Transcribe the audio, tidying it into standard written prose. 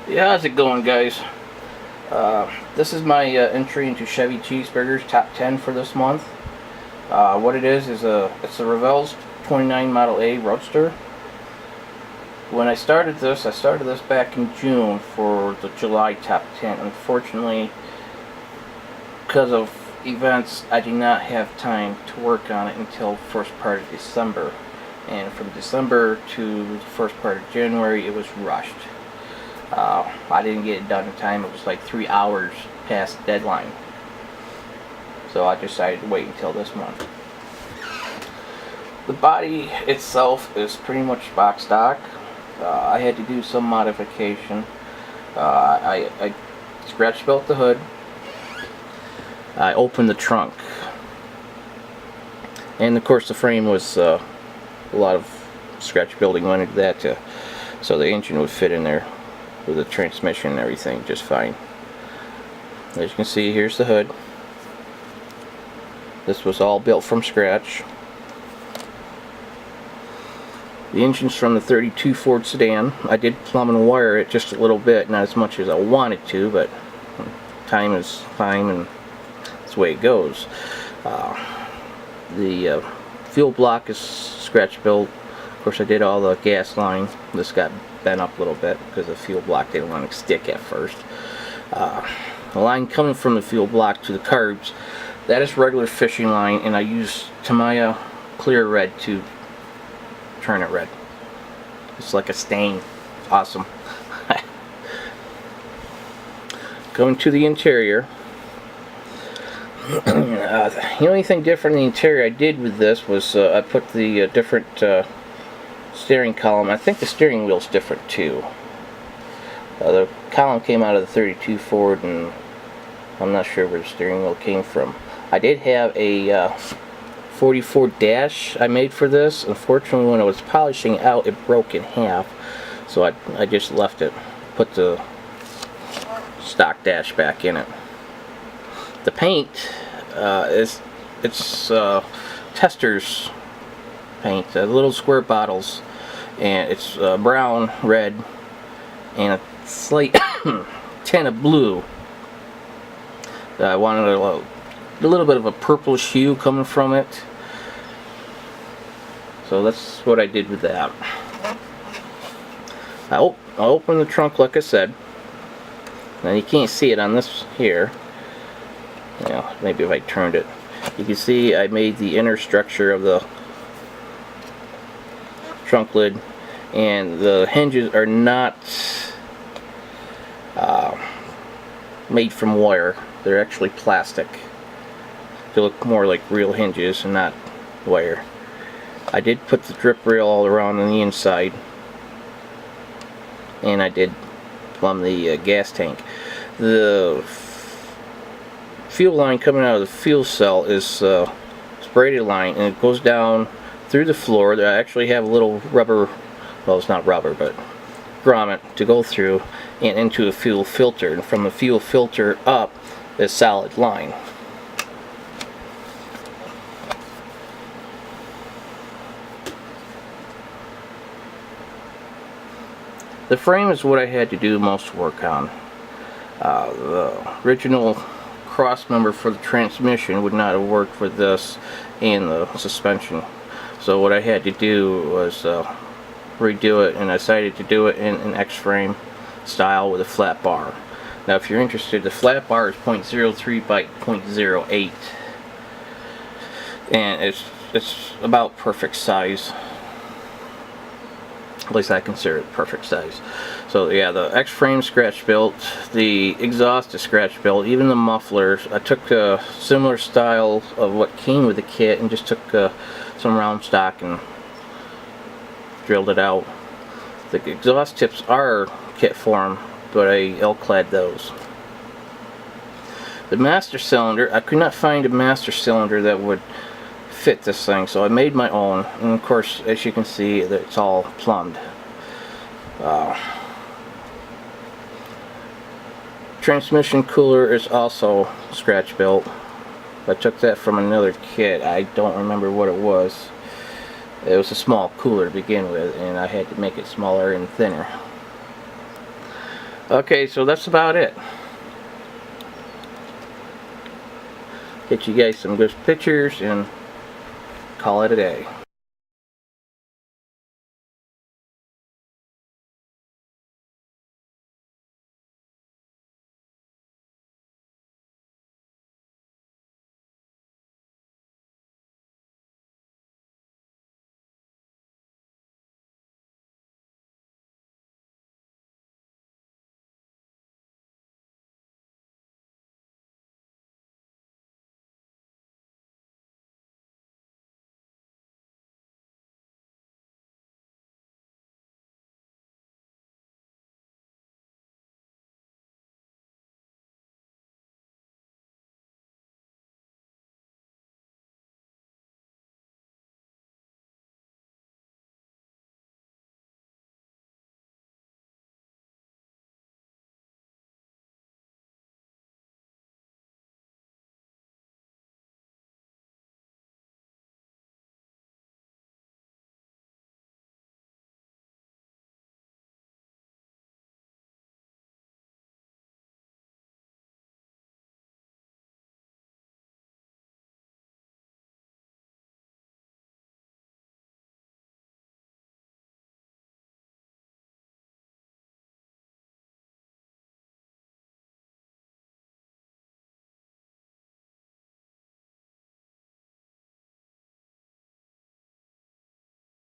Yeah, how's it going, guys? This is my entry into Chevy Cheeseburger's top 10 for this month. What it is it's a Revell's 29 Model A Roadster. When I started this back in June for the July top 10. Unfortunately, because of events, I did not have time to work on it until first part of December. And from December to the first part of January, it was rushed. I didn't get it done in time. It was like 3 hours past deadline. So I decided to wait until this month. The body itself is pretty much box stock. I had to do some modification. I scratch built the hood. I opened the trunk. And of course the frame was a lot of scratch building went into that too, so the engine would fit in there with the transmission and everything just fine. As you can see, here's the hood. This was all built from scratch. The engine's from the 32 Ford sedan. I did plumb and wire it just a little bit, not as much as I wanted to, but time is time and that's the way it goes. The fuel block is scratch built. Of course, I did all the gas line. This got bent up a little bit because the fuel block didn't want to stick at first. The line coming from the fuel block to the carbs, that is regular fishing line, and I use Tamiya clear red to turn it red. It's like a stain. Awesome. Going to the interior. The only thing different in the interior I did with this was I put the different steering column. I think the steering wheel's different too. The column came out of the 32 Ford, and I'm not sure where the steering wheel came from. I did have a 44 dash I made for this. Unfortunately, when I was polishing out, it broke in half, so I just left it, put the stock dash back in it. The paint it's Tester's paint, little square bottles, and it's brown, red, and a slight tint of blue. I wanted a little bit of a purplish hue coming from it, so that's what I did with that. I opened the trunk like I said. Now you can't see it on this here. Yeah, maybe if I turned it, you can see I made the inner structure of the trunk lid, and the hinges are not made from wire. They're actually plastic. They look more like real hinges and not wire. I did put the drip rail all around on the inside, and I did plumb the gas tank. The fuel line coming out of the fuel cell is braided line, and it goes down through the floor. I actually have a little rubber, well, it's not rubber, but grommet to go through and into a fuel filter, and from the fuel filter up is solid line. The frame is what I had to do most work on. The original cross member for the transmission would not have worked for this and the suspension, so what I had to do was redo it, and I decided to do it in an X-frame style with a flat bar. Now if you're interested, the flat bar is 0.03 by 0.08, and it's about perfect size. At least I consider it perfect size. So yeah, the X-frame scratch built, the exhaust is scratch built, even the mufflers. I took a similar style of what came with the kit and just took some round stock and drilled it out. The exhaust tips are kit form, but I L-clad those. The master cylinder, I could not find a master cylinder that would fit this thing, so I made my own, and of course, as you can see, it's all plumbed. Transmission cooler is also scratch built. I took that from another kit. I don't remember what it was. It was a small cooler to begin with, and I had to make it smaller and thinner. Okay, so that's about it. Get you guys some good pictures and call it a day.